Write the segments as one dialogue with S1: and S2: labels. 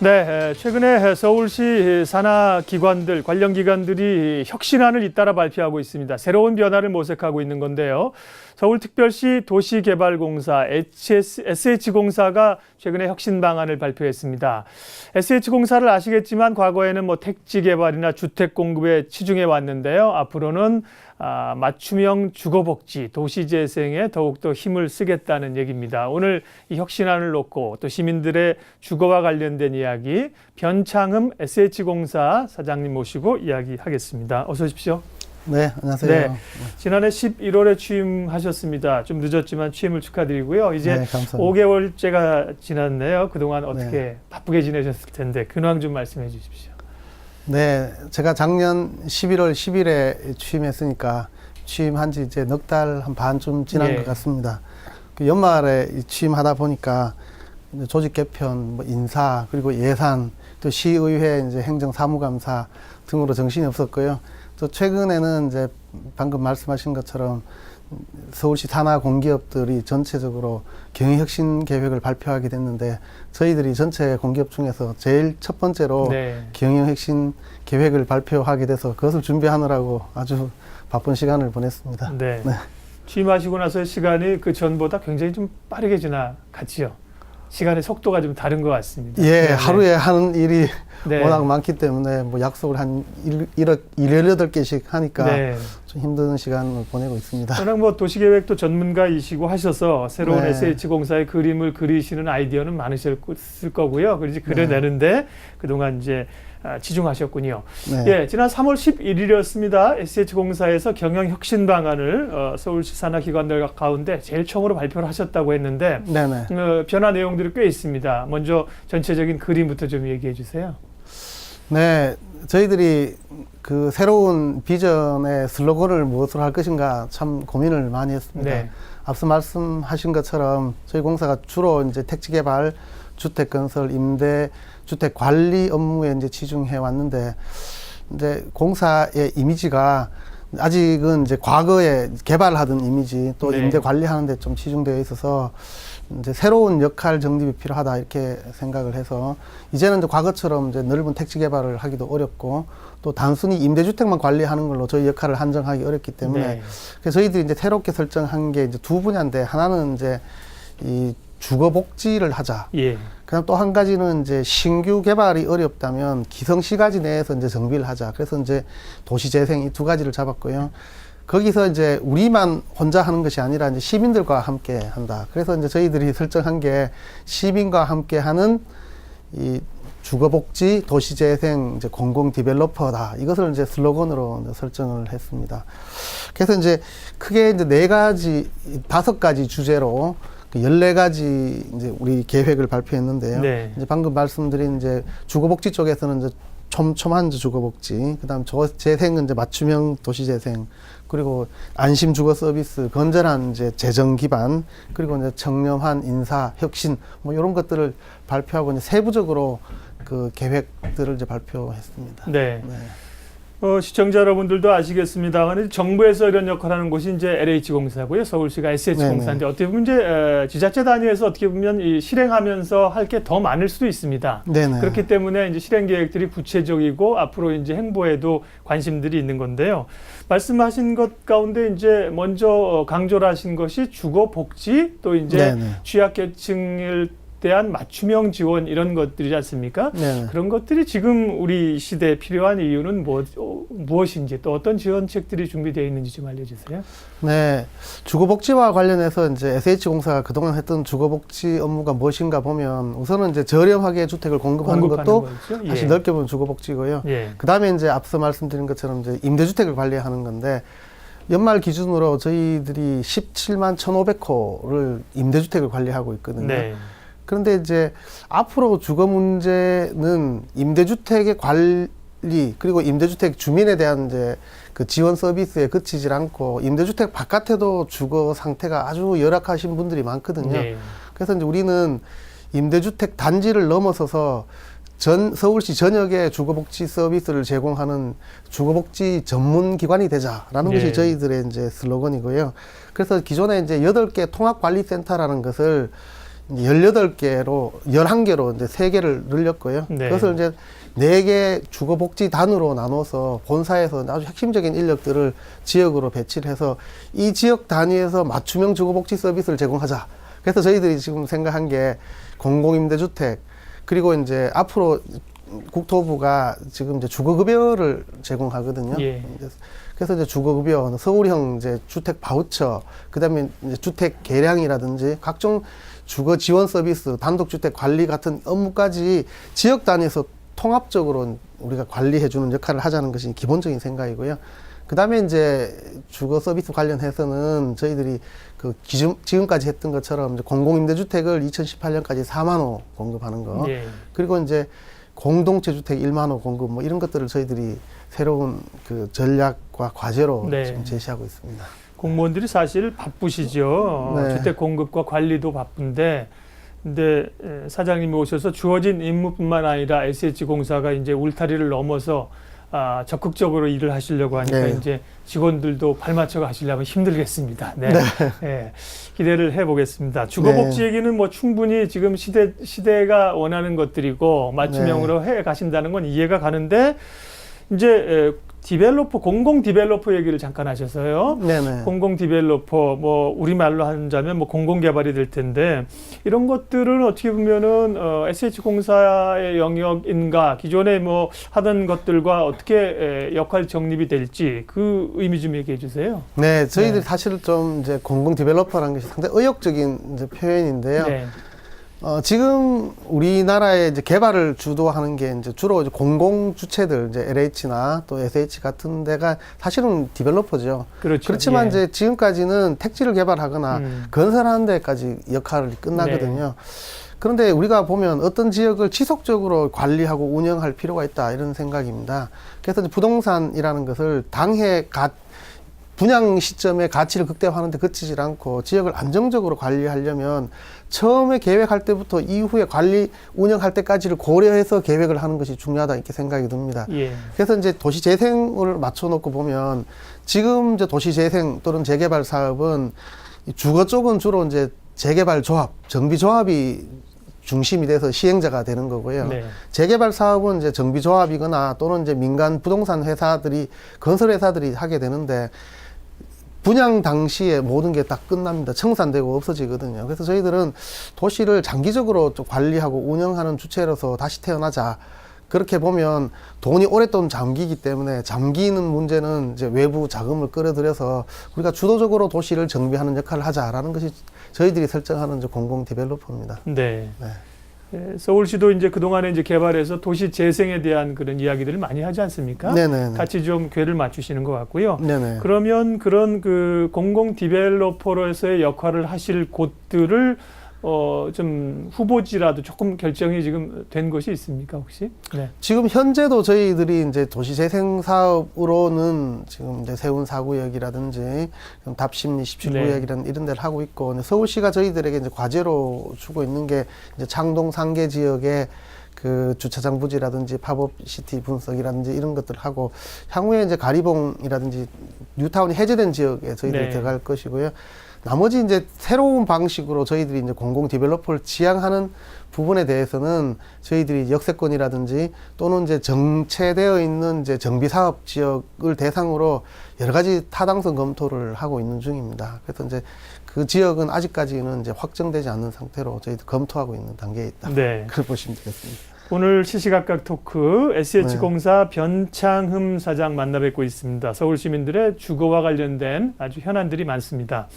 S1: 네, 최근에 서울시 산하 기관들, 관련 기관들이 혁신안을 잇따라 발표하고 있습니다. 새로운 변화를 모색하고 있는 건데요. 서울특별시 도시개발공사 SH공사가 최근에 혁신 방안을 발표했습니다. SH공사를 아시겠지만 과거에는 택지 개발이나 주택 공급에 치중해 왔는데요. 앞으로는 맞춤형 주거복지, 도시재생에 더욱더 힘을 쓰겠다는 얘기입니다. 오늘 이 혁신안을 놓고 또 시민들의 주거와 관련된 이야기, 변창흠 SH공사 사장님 모시고 이야기하겠습니다. 어서 오십시오.
S2: 네, 안녕하세요.
S1: 네, 지난해 11월에 취임하셨습니다. 좀 늦었지만 취임을 축하드리고요. 이제
S2: 네, 감사합니다.
S1: 5개월째가 지났네요. 그동안 어떻게
S2: 네.
S1: 바쁘게 지내셨을 텐데 근황 좀 말씀해 주십시오.
S2: 네, 제가 작년 11월 10일에 취임했으니까 취임한 지 이제 넉 달 한 반쯤 지난
S1: 예.
S2: 것 같습니다. 그 연말에 취임하다 보니까 이제 조직 개편, 인사, 그리고 예산, 또 시의회 이제 행정사무감사 등으로 정신이 없었고요. 또 최근에는 이제 방금 말씀하신 것처럼 서울시 산하 공기업들이 전체적으로 경영혁신 계획을 발표하게 됐는데 저희들이 전체 공기업 중에서 제일 첫 번째로
S1: 네.
S2: 경영혁신 계획을 발표하게 돼서 그것을 준비하느라고 아주 바쁜 시간을 보냈습니다.
S1: 네.
S2: 네.
S1: 취임하시고 나서의 시간이 그 전보다 굉장히 좀 빠르게 지나갔지요. 시간의 속도가 좀 다른 것 같습니다.
S2: 예,
S1: 네,
S2: 하루에 하는 일이
S1: 네.
S2: 워낙 많기 때문에 약속을 한 18개씩 하니까
S1: 네.
S2: 좀 힘든 시간을 보내고 있습니다.
S1: 워낙 도시계획도 전문가이시고 하셔서 새로운
S2: 네.
S1: SH공사의 그림을 그리시는 아이디어는 많으실 거고요. 그래서 그려내는데 그동안 이제 치중하셨군요.
S2: 네.
S1: 예, 지난 3월 11일이었습니다. SH공사에서 경영혁신 방안을 서울시 산하기관들 가운데 제일 처음으로 발표를 하셨다고 했는데
S2: 네네.
S1: 변화 내용들이 꽤 있습니다. 먼저 전체적인 그림부터 좀 얘기해 주세요.
S2: 네, 저희들이 그 새로운 비전의 슬로건을 무엇으로 할 것인가 참 고민을 많이 했습니다.
S1: 네.
S2: 앞서 말씀하신 것처럼 저희 공사가 주로 이제 택지 개발, 주택 건설, 임대, 주택 관리 업무에 이제 치중해 왔는데 이제 공사의 이미지가 아직은 이제 과거에 개발하던 이미지 또
S1: 네.
S2: 임대 관리하는데 좀 치중되어 있어서 이제 새로운 역할 정립이 필요하다 이렇게 생각을 해서 이제는 이제 과거처럼 이제 넓은 택지 개발을 하기도 어렵고 또 단순히 임대주택만 관리하는 걸로 저희 역할을 한정하기 어렵기 때문에
S1: 네.
S2: 그래서 저희들이 이제 새롭게 설정한 게 이제 두 분야인데 하나는 이제 이 주거복지를 하자.
S1: 예.
S2: 그다음 또 한 가지는 이제 신규 개발이 어렵다면 기성시가지 내에서 이제 정비를 하자. 그래서 이제 도시재생 이 두 가지를 잡았고요. 거기서 이제 우리만 혼자 하는 것이 아니라 이제 시민들과 함께 한다. 그래서 이제 저희들이 설정한 게 시민과 함께 하는 이 주거복지 도시재생 이제 공공 디벨로퍼다. 이것을 이제 슬로건으로 이제 설정을 했습니다. 그래서 이제 크게 이제 5가지 주제로 14가지 이제 우리 계획을 발표했는데요.
S1: 네.
S2: 이제 방금 말씀드린 이제 주거복지 쪽에서는 이제 촘촘한 주거복지, 그다음 재생은 이제 맞춤형 도시재생, 그리고 안심 주거 서비스, 건전한 이제 재정 기반, 그리고 이제 청렴한 인사, 혁신, 이런 것들을 발표하고 이제 세부적으로 그 계획들을 이제 발표했습니다.
S1: 네.
S2: 네.
S1: 시청자 여러분들도 아시겠습니다만 정부에서 이런 역할을 하는 곳이 이제 LH공사고요. 서울시가 SH공사인데 어떻게 보면 이제 지자체 단위에서 어떻게 보면 이 실행하면서 할 게 더 많을 수도 있습니다.
S2: 네네.
S1: 그렇기 때문에 이제 실행 계획들이 구체적이고 앞으로 이제 행보에도 관심들이 있는 건데요. 말씀하신 것 가운데 이제 먼저 강조를 하신 것이 주거 복지 또 이제
S2: 네네.
S1: 취약계층을 대한 맞춤형 지원 이런 것들이지 않습니까?
S2: 네네.
S1: 그런 것들이 지금 우리 시대에 필요한 이유는 무엇인지 또 어떤 지원책들이 준비되어 있는지 좀 알려주세요.
S2: 네, 주거복지와 관련해서 이제 SH공사가 그동안 했던 주거복지 업무가 무엇인가 보면 우선은 이제 저렴하게 주택을 공급하는 것도
S1: 거죠?
S2: 사실
S1: 예.
S2: 넓게 보면 주거복지고요.
S1: 예.
S2: 그 다음에 이제 앞서 말씀드린 것처럼 이제 임대주택을 관리하는 건데 연말 기준으로 저희들이 17만 1,500호를 임대주택을 관리하고 있거든요.
S1: 네.
S2: 그런데 이제 앞으로 주거 문제는 임대주택의 관리 그리고 임대주택 주민에 대한 이제 그 지원 서비스에 그치질 않고 임대주택 바깥에도 주거 상태가 아주 열악하신 분들이 많거든요.
S1: 네.
S2: 그래서 이제 우리는 임대주택 단지를 넘어서서 서울시 전역에 주거복지 서비스를 제공하는 주거복지 전문 기관이 되자라는
S1: 예.
S2: 것이 저희들의 이제 슬로건이고요. 그래서 기존에 이제 8개 통합관리센터라는 것을 이제 18개로 11개로 이제 3개를 늘렸고요.
S1: 네.
S2: 그것을 이제 4개 주거복지단으로 나눠서 본사에서 아주 핵심적인 인력들을 지역으로 배치를 해서 이 지역 단위에서 맞춤형 주거복지 서비스를 제공하자. 그래서 저희들이 지금 생각한 게 공공임대주택, 그리고 이제 앞으로 국토부가 지금 이제 주거급여를 제공하거든요.
S1: 예.
S2: 그래서 이제 주거급여, 서울형 이제 주택 바우처, 그다음에 이제 주택 개량이라든지 각종 주거 지원 서비스, 단독주택 관리 같은 업무까지 지역 단위에서 통합적으로 우리가 관리해주는 역할을 하자는 것이 기본적인 생각이고요. 그다음에 이제 주거 서비스 관련해서는 저희들이 그 지금까지 했던 것처럼 이제 공공임대주택을 2018년까지 4만 호 공급하는 거,
S1: 예.
S2: 그리고 이제 공동체 주택 1만 호 공급 뭐 이런 것들을 저희들이 새로운 그 전략과 과제로
S1: 네.
S2: 지금 제시하고 있습니다.
S1: 공무원들이 사실 바쁘시죠.
S2: 네.
S1: 주택 공급과 관리도 바쁜데, 근데 사장님이 오셔서 주어진 임무뿐만 아니라 SH공사가 이제 울타리를 넘어서 적극적으로 일을 하시려고 하니까
S2: 네.
S1: 이제 직원들도 발맞춰 하시려면 힘들겠습니다. 네. 네. 기대를 해보겠습니다. 주거복지
S2: 네.
S1: 얘기는 뭐 충분히 지금 시대가 원하는 것들이고 맞춤형으로 해 가신다는 건 이해가 가는데, 이제 공공 디벨로퍼 얘기를 잠깐 하셔서요.
S2: 네네.
S1: 공공 디벨로퍼, 뭐 우리말로 하자면 뭐 공공 개발이 될 텐데, 이런 것들은 어떻게 보면은 SH공사의 영역인가, 기존에 뭐 하던 것들과 어떻게 역할 정립이 될지 그 의미 좀 얘기해 주세요.
S2: 네, 저희들이
S1: 네.
S2: 사실 좀 이제 공공 디벨로퍼라는 것이 상당히 의욕적인 이제 표현인데요.
S1: 네.
S2: 지금 우리나라의 이제 개발을 주도하는 게 이제 주로 이제 공공 주체들, 이제 LH나 또 SH 같은 데가 사실은 디벨로퍼죠.
S1: 그렇죠.
S2: 그렇지만
S1: 예.
S2: 이제 지금까지는 택지를 개발하거나 건설하는 데까지 역할이 끝나거든요.
S1: 네.
S2: 그런데 우리가 보면 어떤 지역을 지속적으로 관리하고 운영할 필요가 있다, 이런 생각입니다. 그래서 이제 부동산이라는 것을 당해 분양 시점에 가치를 극대화하는데 그치지 않고 지역을 안정적으로 관리하려면 처음에 계획할 때부터 이후에 관리 운영할 때까지를 고려해서 계획을 하는 것이 중요하다, 이렇게 생각이 듭니다.
S1: 예.
S2: 그래서 이제 도시 재생을 맞춰놓고 보면 지금 이제 도시 재생 또는 재개발 사업은 이 주거 쪽은 주로 이제 재개발 조합, 정비 조합이 중심이 돼서 시행자가 되는 거고요.
S1: 네.
S2: 재개발 사업은 이제 정비 조합이거나 또는 이제 민간 부동산 회사들이, 건설 회사들이 하게 되는데, 분양 당시에 모든 게 다 끝납니다. 청산되고 없어지거든요. 그래서 저희들은 도시를 장기적으로 좀 관리하고 운영하는 주체로서 다시 태어나자. 그렇게 보면 돈이 오랫동안 잠기기 때문에 잠기는 문제는 이제 외부 자금을 끌어들여서 우리가 주도적으로 도시를 정비하는 역할을 하자라는 것이 저희들이 설정하는 이제 공공 디벨로퍼입니다.
S1: 네.
S2: 네.
S1: 서울시도 이제 그동안에 이제 개발해서 도시 재생에 대한 그런 이야기들을 많이 하지 않습니까?
S2: 네네.
S1: 같이 좀 궤를 맞추시는 것 같고요.
S2: 네네.
S1: 그러면 그런 그 공공 디벨로퍼로서의 역할을 하실 곳들을 좀 후보지라도 조금 결정이 지금 된 것이 있습니까, 혹시? 네.
S2: 지금 현재도 저희들이 이제 도시 재생 사업으로는 지금 이제 세운 4구역이라든지 답심리 17구역이라는 이런 데를 하고 있고, 서울시가 저희들에게 이제 과제로 주고 있는 게 이제 창동 상계 지역에 그 주차장 부지라든지 팝업 시티 분석이라든지 이런 것들을 하고, 향후에 이제 가리봉이라든지 뉴타운이 해제된 지역에 저희들이
S1: 네.
S2: 들어갈 것이고요. 나머지 이제 새로운 방식으로 저희들이 이제 공공 디벨로퍼를 지향하는 부분에 대해서는 저희들이 역세권이라든지 또는 이제 정체되어 있는 이제 정비 사업 지역을 대상으로 여러 가지 타당성 검토를 하고 있는 중입니다. 그래서 이제 그 지역은 아직까지는 이제 확정되지 않는 상태로 저희도 검토하고 있는 단계에 있다.
S1: 네.
S2: 그렇게 보시면 되겠습니다.
S1: 오늘 시시각각 토크 SH공사 변창흠 사장 만나 뵙고 있습니다. 서울 시민들의 주거와 관련된 아주 현안들이 많습니다.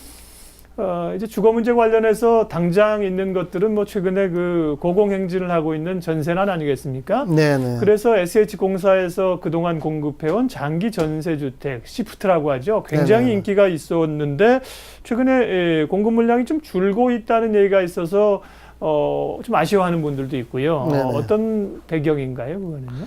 S1: 이제 주거 문제 관련해서 당장 있는 것들은 뭐 최근에 그 고공행진을 하고 있는 전세난 아니겠습니까?
S2: 네네.
S1: 그래서 SH공사에서 그동안 공급해온 장기 전세주택, 시프트라고 하죠. 굉장히
S2: 네네.
S1: 인기가 있었는데 최근에 공급 물량이 좀 줄고 있다는 얘기가 있어서 좀 아쉬워하는 분들도 있고요.
S2: 네네.
S1: 어떤 배경인가요, 그거는요?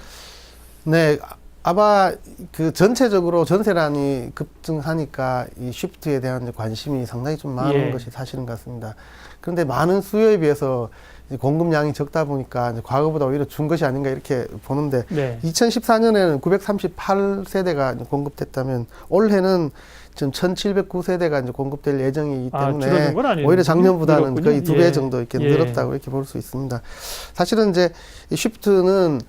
S2: 네. 아마 그 전체적으로 전세란이 급증하니까 이 쉬프트에 대한 이제 관심이 상당히 좀 많은
S1: 예.
S2: 것이 사실인 것 같습니다. 그런데 많은 수요에 비해서 이제 공급량이 적다 보니까 이제 과거보다 오히려 준 것이 아닌가 이렇게 보는데
S1: 네.
S2: 2014년에는 938세대가 공급됐다면 올해는 지금 1709세대가 이제 공급될 예정이기 때문에
S1: 줄어든 건 아니에요.
S2: 오히려 작년보다는
S1: 늘었군요.
S2: 거의 2배
S1: 예.
S2: 정도 이렇게
S1: 예.
S2: 늘었다고 이렇게 볼 수 있습니다. 사실은 이제 이 쉬프트는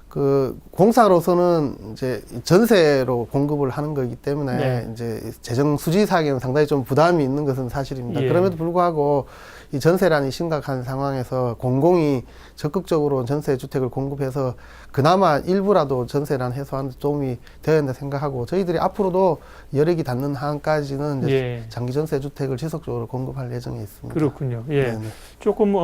S2: 그 공사로서는 이제 전세로 공급을 하는 거기 때문에
S1: 네.
S2: 이제 재정 수지상에는 상당히 좀 부담이 있는 것은 사실입니다.
S1: 예.
S2: 그럼에도 불구하고 이 전세란이 심각한 상황에서 공공이 적극적으로 전세 주택을 공급해서 그나마 일부라도 전세란 해소하는 데 도움이 되어야 한다 생각하고 저희들이 앞으로도 여력이 닿는 한까지는 이제
S1: 예.
S2: 장기 전세 주택을 지속적으로 공급할 예정에 있습니다.
S1: 그렇군요. 예.
S2: 네네.
S1: 조금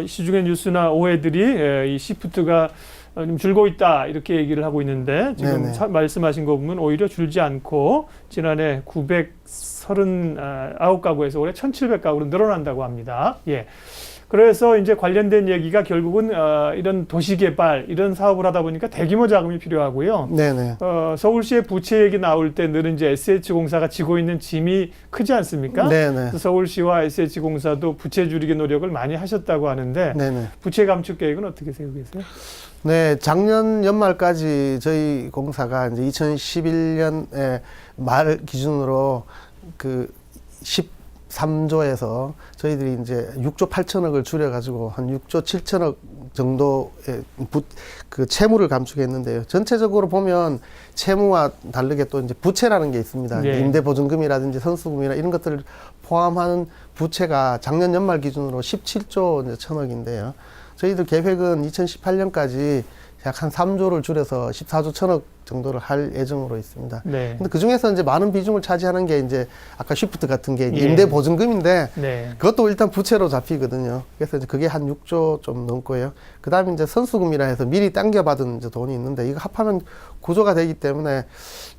S1: 시중의 뉴스나 오해들이 이 시프트가 좀 줄고 있다 이렇게 얘기를 하고 있는데 지금
S2: 네네.
S1: 말씀하신 거 보면 오히려 줄지 않고 지난해 939가구에서 올해 1,700가구로 늘어난다고 합니다. 예. 그래서 이제 관련된 얘기가 결국은 이런 도시개발 이런 사업을 하다 보니까 대규모 자금이 필요하고요.
S2: 네네.
S1: 서울시의 부채 얘기 나올 때 늘 이제 SH공사가 지고 있는 짐이 크지 않습니까?
S2: 네네.
S1: 그래서 서울시와 SH공사도 부채 줄이기 노력을 많이 하셨다고 하는데
S2: 네네.
S1: 부채 감축 계획은 어떻게 세우고 계세요?
S2: 네, 작년 연말까지 저희 공사가 이제 2011년에 말 기준으로 그 13조에서 저희들이 이제 6조 8천억을 줄여가지고 한 6조 7천억 정도의 그 채무를 감축했는데요. 전체적으로 보면 채무와 다르게 또 이제 부채라는 게 있습니다.
S1: 네.
S2: 임대보증금이라든지 선수금이나 이런 것들을 포함하는 부채가 작년 연말 기준으로 17조 이제 천억인데요. 저희들 계획은 2018년까지 약 한 3조를 줄여서 14조 천억 정도를 할 예정으로 있습니다.
S1: 네.
S2: 근데 그 중에서 이제 많은 비중을 차지하는 게 이제 아까 쉬프트 같은 게
S1: 예.
S2: 임대 보증금인데
S1: 네.
S2: 그것도 일단 부채로 잡히거든요. 그래서 이제 그게 한 6조 좀 넘고요. 그 다음에 이제 선수금이라 해서 미리 당겨받은 이제 돈이 있는데 이거 합하면 구조가 되기 때문에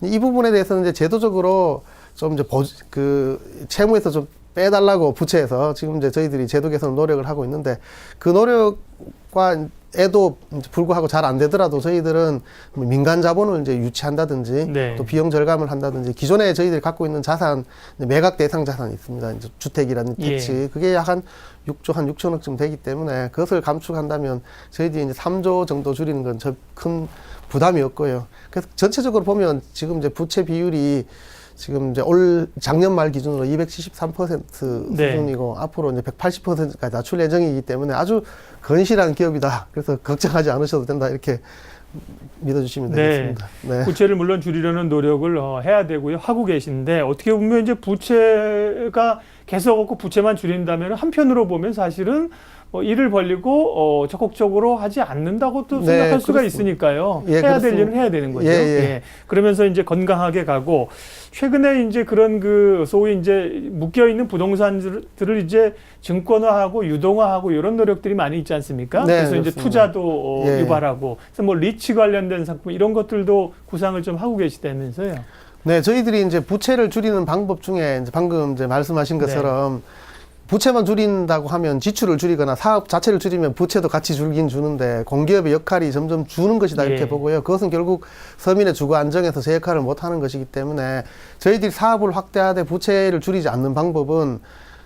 S2: 이 부분에 대해서는 이제 제도적으로 좀 이제 그 채무에서 좀 빼달라고 부채에서 지금 이제 저희들이 제도 개선 노력을 하고 있는데 그 노력과 에도 불구하고 잘 안 되더라도 저희들은 민간 자본을 이제 유치한다든지
S1: 네.
S2: 또 비용 절감을 한다든지 기존에 저희들이 갖고 있는 자산 매각 대상 자산이 있습니다. 이제 주택이라든지 택지
S1: 예.
S2: 그게 약 한 6조 한 6천억쯤 되기 때문에 그것을 감축한다면 저희들이 이제 3조 정도 줄이는 건 큰 부담이 없고요. 그래서 전체적으로 보면 지금 이제 부채 비율이 지금 이제 작년 말 기준으로 273%
S1: 네.
S2: 수준이고 앞으로 이제 180%까지 낮출 예정이기 때문에 아주 건실한 기업이다. 그래서 걱정하지 않으셔도 된다. 이렇게 믿어주시면
S1: 네.
S2: 되겠습니다. 네.
S1: 부채를 물론 줄이려는 노력을 해야 되고요. 하고 계신데 어떻게 보면 이제 부채가 계속 없고 부채만 줄인다면 한편으로 보면 사실은 일을 벌리고 적극적으로 하지 않는다고 또
S2: 네,
S1: 생각할 수가
S2: 그렇습니다.
S1: 있으니까요.
S2: 예,
S1: 해야 될
S2: 그렇습니다.
S1: 일은 해야 되는 거죠.
S2: 예, 예.
S1: 예. 그러면서 이제 건강하게 가고 최근에 이제 그런 그 소위 이제 묶여 있는 부동산들을 이제 증권화하고 유동화하고 이런 노력들이 많이 있지 않습니까?
S2: 네,
S1: 그래서 이제
S2: 그렇습니다.
S1: 투자도
S2: 예.
S1: 유발하고 그래서 뭐 리츠 관련된 상품 이런 것들도 구상을 좀 하고 계시다면서요.
S2: 네, 저희들이 이제 부채를 줄이는 방법 중에 이제 방금 이제 말씀하신 것처럼 부채만 줄인다고 하면 지출을 줄이거나 사업 자체를 줄이면 부채도 같이 줄긴 주는데 공기업의 역할이 점점 주는 것이다 이렇게
S1: 예.
S2: 보고요. 그것은 결국 서민의 주거 안정에서 제 역할을 못하는 것이기 때문에 저희들이 사업을 확대하되 부채를 줄이지 않는 방법은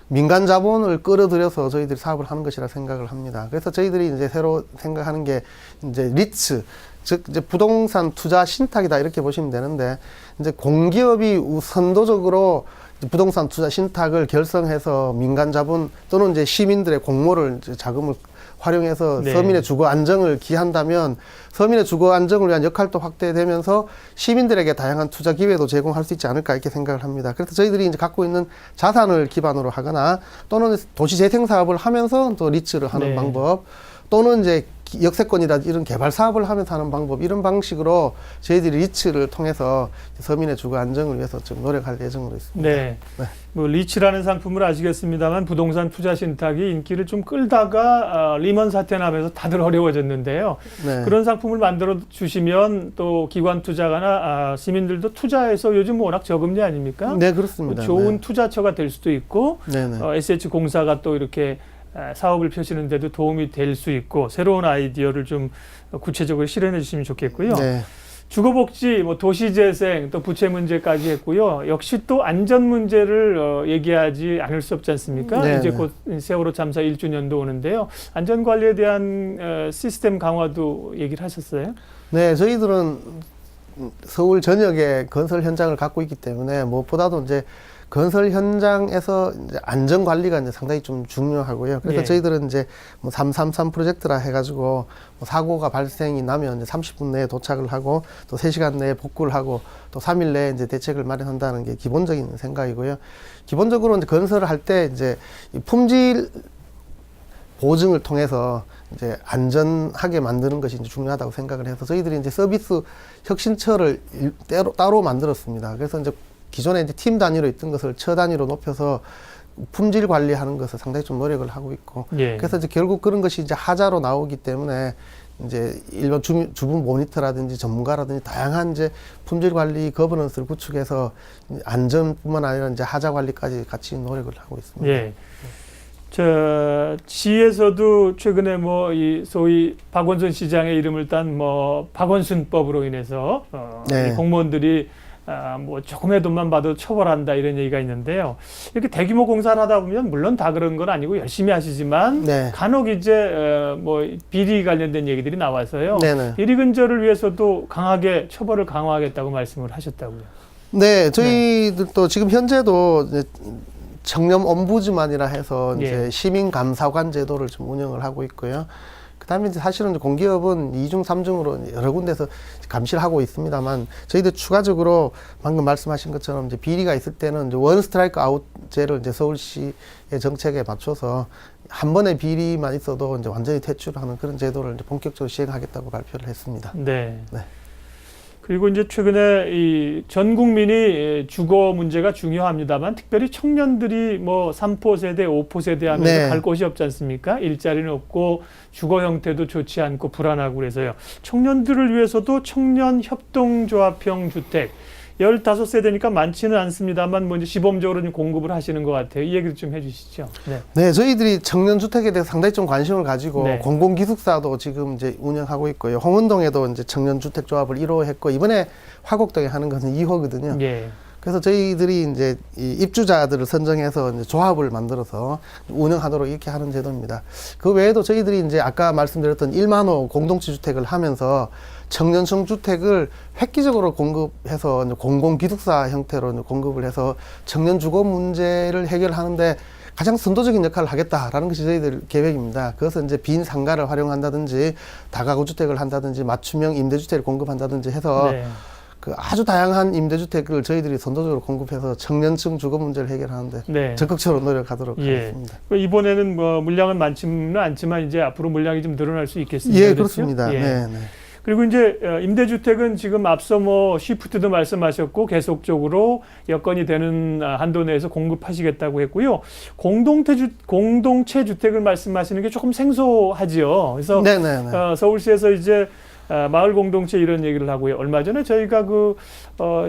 S2: 민간 자본을 끌어들여서 저희들이 사업을 하는 것이라 생각을 합니다. 그래서 저희들이 이제 새로 생각하는 게 이제 리츠, 즉 이제 부동산 투자 신탁이다 이렇게 보시면 되는데 이제 공기업이 선도적으로 부동산 투자 신탁을 결성해서 민간 자본 또는 이제 시민들의 공모를 이제 자금을 활용해서
S1: 네.
S2: 서민의 주거 안정을 기한다면 서민의 주거 안정을 위한 역할도 확대되면서 시민들에게 다양한 투자 기회도 제공할 수 있지 않을까 이렇게 생각을 합니다. 그래서 저희들이 이제 갖고 있는 자산을 기반으로 하거나 또는 도시 재생 사업을 하면서 또 리츠를 하는
S1: 네.
S2: 방법 또는 이제 역세권이라든지 이런 개발 사업을 하면서 하는 방법 이런 방식으로 저희들이 리츠를 통해서 서민의 주거 안정을 위해서 좀 노력할 예정으로 있습니다.
S1: 네.
S2: 네.
S1: 뭐 리츠라는 상품을 아시겠습니다만 부동산 투자 신탁이 인기를 좀 끌다가 리먼 사태 나면서 다들 어려워졌는데요.
S2: 네.
S1: 그런 상품을 만들어 주시면 또 기관 투자가나 시민들도 투자해서 요즘 워낙 저금리 아닙니까?
S2: 네, 그렇습니다.
S1: 좋은
S2: 네.
S1: 투자처가 될 수도 있고
S2: 네네.
S1: SH공사가 또 이렇게 사업을 펴시는 데도 도움이 될 수 있고 새로운 아이디어를 좀 구체적으로 실현해 주시면 좋겠고요.
S2: 네.
S1: 주거복지, 뭐 도시재생, 또 부채 문제까지 했고요. 역시 또 안전 문제를 얘기하지 않을 수 없지 않습니까?
S2: 네,
S1: 이제
S2: 네.
S1: 곧 세월호 참사 1주년도 오는데요. 안전 관리에 대한 시스템 강화도 얘기를 하셨어요?
S2: 네, 저희들은 서울 전역에 건설 현장을 갖고 있기 때문에 무엇보다도 이제 건설 현장에서 이제 안전 관리가 이제 상당히 좀 중요하고요. 그래서
S1: 예.
S2: 저희들은 이제 뭐 333 프로젝트라 해가지고 뭐 사고가 발생이 나면 이제 30분 내에 도착을 하고 또 3시간 내에 복구를 하고 또 3일 내에 이제 대책을 마련한다는 게 기본적인 생각이고요. 기본적으로 이제 건설을 할 때 이제 이 품질 보증을 통해서 이제 안전하게 만드는 것이 이제 중요하다고 생각을 해서 저희들이 이제 서비스 혁신처를 따로 만들었습니다. 그래서 이제 기존에 이제 팀 단위로 있던 것을 처 단위로 높여서 품질 관리하는 것을 상당히 좀 노력을 하고 있고,
S1: 예.
S2: 그래서 이제 결국 그런 것이 이제 하자로 나오기 때문에 이제 일반 주분 모니터라든지 전문가라든지 다양한 이제 품질 관리 거버넌스를 구축해서 안전뿐만 아니라 이제 하자 관리까지 같이 노력을 하고 있습니다.
S1: 예. 저 시에서도 최근에 뭐 이 소위 박원순 시장의 이름을 딴 뭐 박원순법으로 인해서
S2: 네.
S1: 이 공무원들이 뭐 조금의 돈만 봐도 처벌한다 이런 얘기가 있는데요. 이렇게 대규모 공사를 하다 보면 물론 다 그런 건 아니고 열심히 하시지만
S2: 네.
S1: 간혹 이제 뭐 비리 관련된 얘기들이 나와서요.
S2: 네네.
S1: 비리 근절을 위해서도 강하게 처벌을 강화하겠다고 말씀을 하셨다고요.
S2: 네, 저희들도 지금 현재도 이제 청렴 옴부즈만이라 해서
S1: 예.
S2: 이제 시민 감사관 제도를 좀 운영을 하고 있고요. 그다음에 이제 사실은 이제 공기업은 2중, 3중으로 여러 군데서 감시를 하고 있습니다만 저희들 추가적으로 방금 말씀하신 것처럼 이제 비리가 있을 때는 이제 원 스트라이크 아웃제를 이제 서울시의 정책에 맞춰서 한 번의 비리만 있어도 이제 완전히 퇴출하는 그런 제도를 이제 본격적으로 시행하겠다고 발표를 했습니다.
S1: 네.
S2: 네.
S1: 그리고 이제 최근에 이 전 국민이 주거 문제가 중요합니다만 특별히 청년들이 뭐 3포 세대, 5포 세대 하면서
S2: 네.
S1: 갈 곳이 없지 않습니까? 일자리는 없고 주거 형태도 좋지 않고 불안하고 그래서요. 청년들을 위해서도 청년 협동조합형 주택 15세대니까 많지는 않습니다만 뭐 이제 시범적으로 좀 공급을 하시는 것 같아요. 이 얘기도 좀 해주시죠. 네.
S2: 네, 저희들이 청년 주택에 대해서 상당히 좀 관심을 가지고
S1: 네.
S2: 공공기숙사도 지금 이제 운영하고 있고요. 홍은동에도 이제 청년 주택 조합을 1호 했고 이번에 화곡동에 하는 것은 2호거든요.
S1: 예.
S2: 그래서 저희들이 이제 이 입주자들을 선정해서 이제 조합을 만들어서 운영하도록 이렇게 하는 제도입니다. 그 외에도 저희들이 이제 아까 말씀드렸던 1만 호 공동체 주택을 하면서 청년층 주택을 획기적으로 공급해서 이제 공공기숙사 형태로 이제 공급을 해서 청년 주거 문제를 해결하는데 가장 선도적인 역할을 하겠다라는 것이 저희들 계획입니다. 그것은 이제 빈 상가를 활용한다든지 다가구 주택을 한다든지 맞춤형 임대주택을 공급한다든지 해서
S1: 네.
S2: 그 아주 다양한 임대주택을 저희들이 선도적으로 공급해서 청년층 주거 문제를 해결하는데
S1: 네.
S2: 적극적으로 노력하도록
S1: 예.
S2: 하겠습니다.
S1: 이번에는 뭐 물량은 많지는 않지만 이제 앞으로 물량이 좀 늘어날 수 있겠습니다.
S2: 예,
S1: 그렇죠?
S2: 그렇습니다.
S1: 예.
S2: 네, 네.
S1: 그리고 이제 임대주택은 지금 앞서 뭐 시프트도 말씀하셨고 계속적으로 여건이 되는 한도 내에서 공급하시겠다고 했고요. 공동체 주택을 말씀하시는 게 조금 생소하지요. 그래서
S2: 네, 네, 네.
S1: 서울시에서 이제 마을 공동체 이런 얘기를 하고요. 얼마 전에 저희가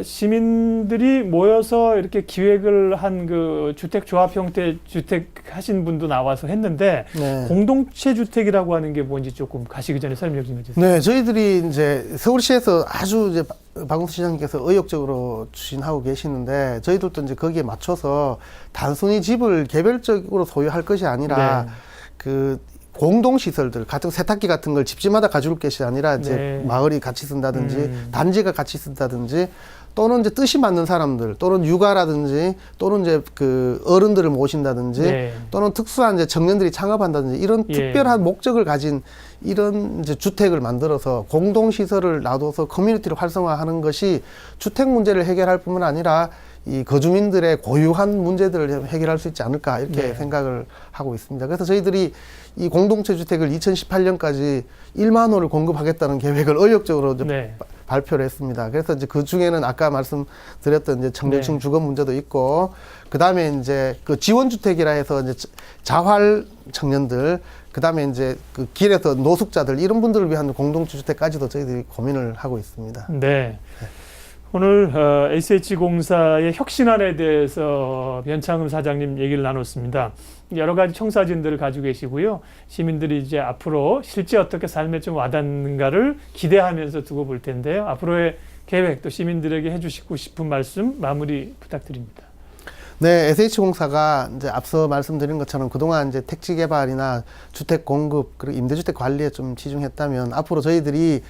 S1: 시민들이 모여서 이렇게 기획을 한 그 주택 조합 형태 주택 하신 분도 나와서 했는데
S2: 네.
S1: 공동체 주택이라고 하는 게 뭔지 조금 가시기 전에 설명 좀 해주세요.
S2: 네, 저희들이 이제 서울시에서 아주 이제 박원순 시장님께서 의욕적으로 추진하고 계시는데 저희들도 이제 거기에 맞춰서 단순히 집을 개별적으로 소유할 것이 아니라
S1: 네.
S2: 그 공동시설들 같은 세탁기 같은 걸 집집마다 가져올 것이 아니라 이제
S1: 네.
S2: 마을이 같이 쓴다든지 단지가 같이 쓴다든지 또는 이제 뜻이 맞는 사람들 또는 육아라든지 또는 이제 그 어른들을 모신다든지
S1: 네.
S2: 또는 특수한 이제 청년들이 창업한다든지 이런
S1: 예.
S2: 특별한 목적을 가진 이런 이제 주택을 만들어서 공동시설을 놔둬서 커뮤니티를 활성화하는 것이 주택 문제를 해결할 뿐만 아니라 이 거주민들의 고유한 문제들을 해결할 수 있지 않을까 이렇게
S1: 네.
S2: 생각을 하고 있습니다. 그래서 저희들이 이 공동체 주택을 2018년까지 1만 호를 공급하겠다는 계획을 의욕적으로
S1: 네.
S2: 발표를 했습니다. 그래서 이제 그 중에는 아까 말씀드렸던 이제 청년층
S1: 네.
S2: 주거 문제도 있고, 그 다음에 이제 그 지원주택이라 해서 이제 자활 청년들, 그 다음에 이제 그 길에서 노숙자들 이런 분들을 위한 공동체 주택까지도 저희들이 고민을 하고 있습니다.
S1: 네. 오늘 SH공사의 혁신안에 대해서 변창흠 사장님 얘기를 나눴습니다. 여러 가지 청사진들을 가지고 계시고요. 시민들이 이제 앞으로 실제 어떻게 삶에 좀 와닿는가를 기대하면서 두고 볼 텐데요. 앞으로의 계획 또 시민들에게 해주시고 싶은 말씀 마무리 부탁드립니다.
S2: 네, SH공사가 이제 앞서 말씀드린 것처럼 그동안 이제 택지 개발이나 주택 공급 그리고 임대주택 관리에 좀 치중했다면 앞으로 저희들이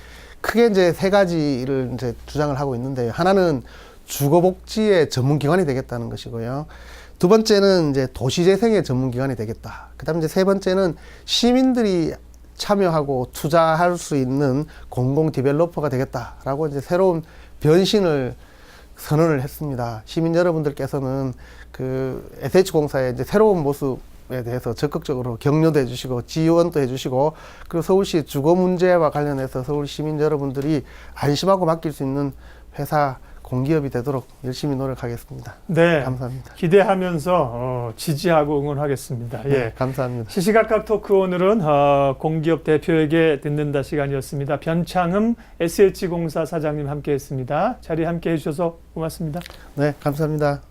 S2: 크게 이제 세 가지를 이제 주장을 하고 있는데요. 하나는 주거복지의 전문기관이 되겠다는 것이고요. 두 번째는 이제 도시재생의 전문기관이 되겠다. 그다음에 이제 세 번째는 시민들이 참여하고 투자할 수 있는 공공 디벨로퍼가 되겠다라고 이제 새로운 변신을 선언을 했습니다. 시민 여러분들께서는 그 SH공사의 이제 새로운 모습에 대해서 적극적으로 격려도 해주시고 지원도 해주시고 그리고 서울시 주거 문제와 관련해서 서울 시민 여러분들이 안심하고 맡길 수 있는 회사 공기업이 되도록 열심히 노력하겠습니다.
S1: 네,
S2: 감사합니다.
S1: 기대하면서 지지하고 응원하겠습니다.
S2: 네,
S1: 예,
S2: 감사합니다.
S1: 시시각각 토크 오늘은 공기업 대표에게 듣는다 시간이었습니다. 변창흠 SH공사 사장님 함께했습니다. 자리 함께해 주셔서 고맙습니다.
S2: 네, 감사합니다.